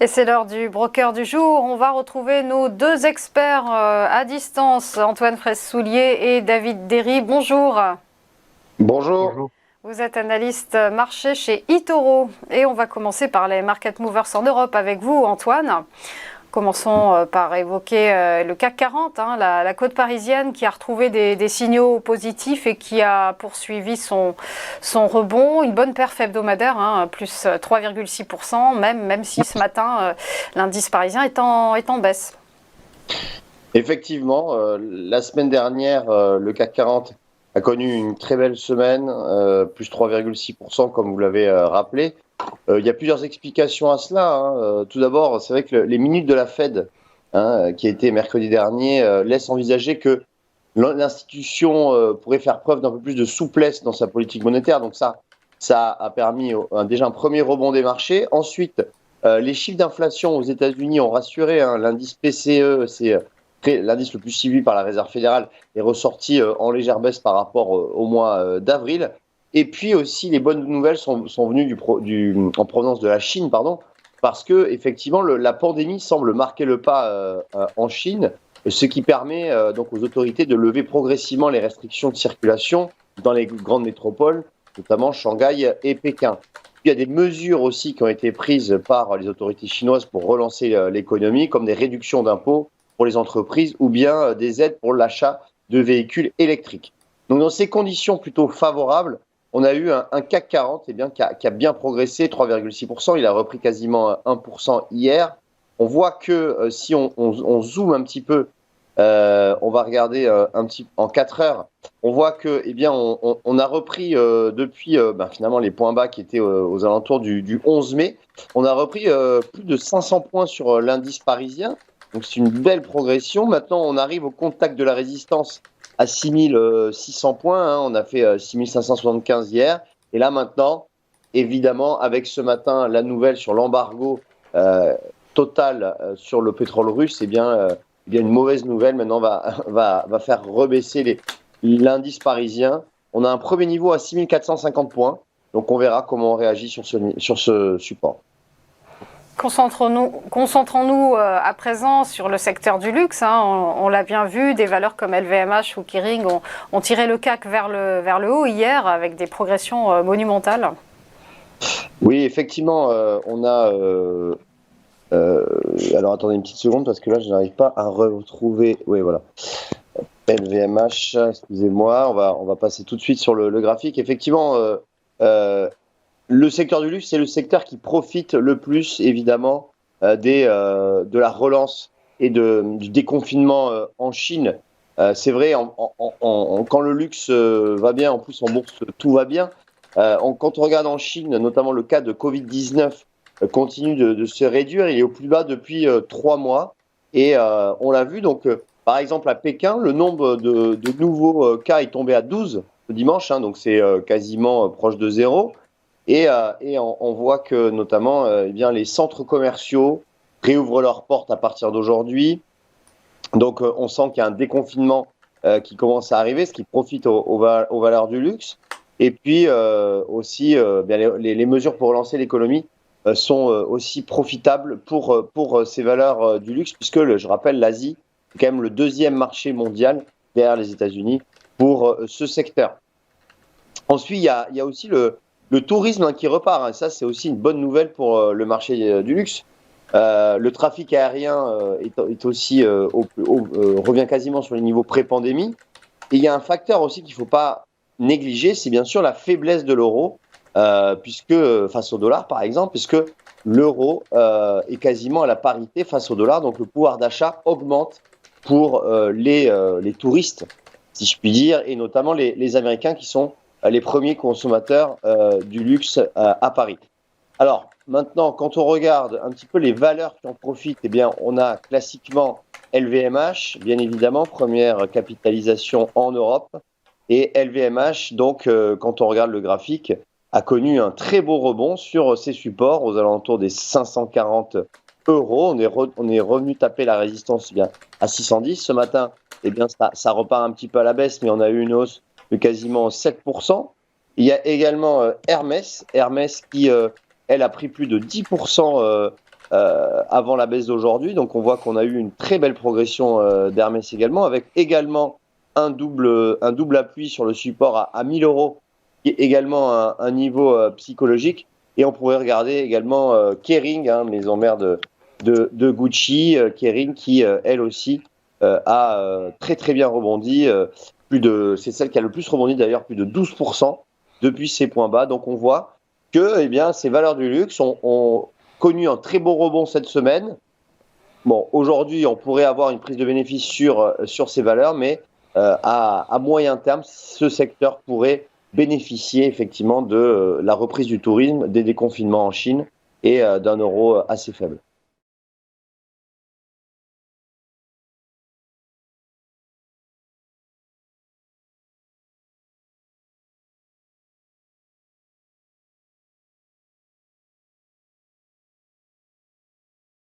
Et c'est l'heure du broker du jour. On va retrouver nos deux experts à distance, Antoine Fraisse-Soulier et David Derry. Bonjour. Bonjour. Bonjour. Vous êtes analyste marché chez eToro. Et on va commencer par les market movers en Europe avec vous, Antoine. Commençons par évoquer le CAC 40, la côte parisienne qui a retrouvé des signaux positifs et qui a poursuivi son rebond. Une bonne perf hebdomadaire, plus 3,6%, même si ce matin, l'indice parisien est en baisse. Effectivement, la semaine dernière, le CAC 40 a connu une très belle semaine, plus 3,6%, comme vous l'avez rappelé. Il y a plusieurs explications à cela. Tout d'abord, c'est vrai que les minutes de la Fed, qui a été mercredi dernier, laissent envisager que l'institution pourrait faire preuve d'un peu plus de souplesse dans sa politique monétaire. Donc ça a permis déjà un premier rebond des marchés. Ensuite, les chiffres d'inflation aux États-Unis ont rassuré. L'indice PCE, c'est l'indice le plus suivi par la Réserve fédérale, est ressorti en légère baisse par rapport au mois d'avril. Et puis aussi, les bonnes nouvelles sont venues en provenance de la Chine, pardon, parce que effectivement, la pandémie semble marquer le pas en Chine, ce qui permet donc aux autorités de lever progressivement les restrictions de circulation dans les grandes métropoles, notamment Shanghai et Pékin. Il y a des mesures aussi qui ont été prises par les autorités chinoises pour relancer l'économie, comme des réductions d'impôts pour les entreprises ou bien des aides pour l'achat de véhicules électriques. Donc dans ces conditions plutôt favorables, on a eu un CAC 40 qui a bien progressé, 3,6%. Il a repris quasiment 1% hier. On voit que si on zoome un petit peu, on va regarder en 4 heures, on voit que on a repris depuis finalement les points bas qui étaient aux alentours du 11 mai. On a repris plus de 500 points sur l'indice parisien. Donc c'est une belle progression. Maintenant, on arrive au contact de la résistance à 6600 points. On a fait 6575 hier. Et là maintenant, évidemment, avec ce matin la nouvelle sur l'embargo total sur le pétrole russe, une mauvaise nouvelle maintenant va faire rebaisser l'indice parisien. On a un premier niveau à 6450 points. Donc on verra comment on réagit sur ce support. Concentrons-nous à présent sur le secteur du luxe. On l'a bien vu, des valeurs comme LVMH ou Kering ont tiré le CAC vers le haut hier avec des progressions monumentales. Oui, effectivement, on a... alors attendez une petite seconde parce que là je n'arrive pas à retrouver... Oui, voilà. LVMH, excusez-moi, on va passer tout de suite sur le graphique. Effectivement, le secteur du luxe, c'est le secteur qui profite le plus, évidemment, de la relance et du déconfinement en Chine. C'est vrai, quand le luxe va bien, en plus en bourse, tout va bien. Quand on regarde en Chine, notamment le cas de Covid-19 continue de se réduire. Il est au plus bas depuis 3 mois. Et on l'a vu, donc, par exemple, à Pékin, le nombre de nouveaux cas est tombé à 12 le dimanche, donc c'est quasiment proche de zéro. Et on voit que notamment les centres commerciaux réouvrent leurs portes à partir d'aujourd'hui. Donc on sent qu'il y a un déconfinement qui commence à arriver, ce qui profite aux valeurs du luxe. Et puis aussi, les mesures pour relancer l'économie sont aussi profitables pour ces valeurs du luxe, puisque je rappelle, l'Asie est quand même le deuxième marché mondial derrière les États-Unis pour ce secteur. Ensuite, il y a aussi le tourisme qui repart. Ça, c'est aussi une bonne nouvelle pour le marché du luxe. Le trafic aérien est aussi revient quasiment sur les niveaux pré-pandémie. Et il y a un facteur aussi qu'il ne faut pas négliger, c'est bien sûr la faiblesse de l'euro, puisque face au dollar, par exemple, puisque l'euro est quasiment à la parité face au dollar. Donc le pouvoir d'achat augmente pour les touristes, si je puis dire, et notamment les Américains qui sont les premiers consommateurs du luxe à Paris. Alors, maintenant, quand on regarde un petit peu les valeurs qui en profitent, on a classiquement LVMH, bien évidemment, première capitalisation en Europe. Et LVMH, donc, quand on regarde le graphique, a connu un très beau rebond sur ses supports aux alentours des 540 euros. On est revenu taper la résistance à 610. Ce matin, ça repart un petit peu à la baisse, mais on a eu une hausse de quasiment 7%. Il y a également Hermès qui, elle, a pris plus de 10% avant la baisse d'aujourd'hui. Donc on voit qu'on a eu une très belle progression d'Hermès également, avec également un double appui sur le support à 1000 euros, qui est également un niveau psychologique. Et on pourrait regarder également Kering, maison mère de Gucci, Kering qui, elle aussi, a très très bien rebondi. C'est celle qui a le plus rebondi d'ailleurs, plus de 12% depuis ses points bas. Donc on voit que ces valeurs du luxe ont connu un très beau rebond cette semaine. Bon, aujourd'hui, on pourrait avoir une prise de bénéfice sur ces valeurs, mais à moyen terme, ce secteur pourrait bénéficier effectivement de la reprise du tourisme, des déconfinements en Chine et d'un euro assez faible.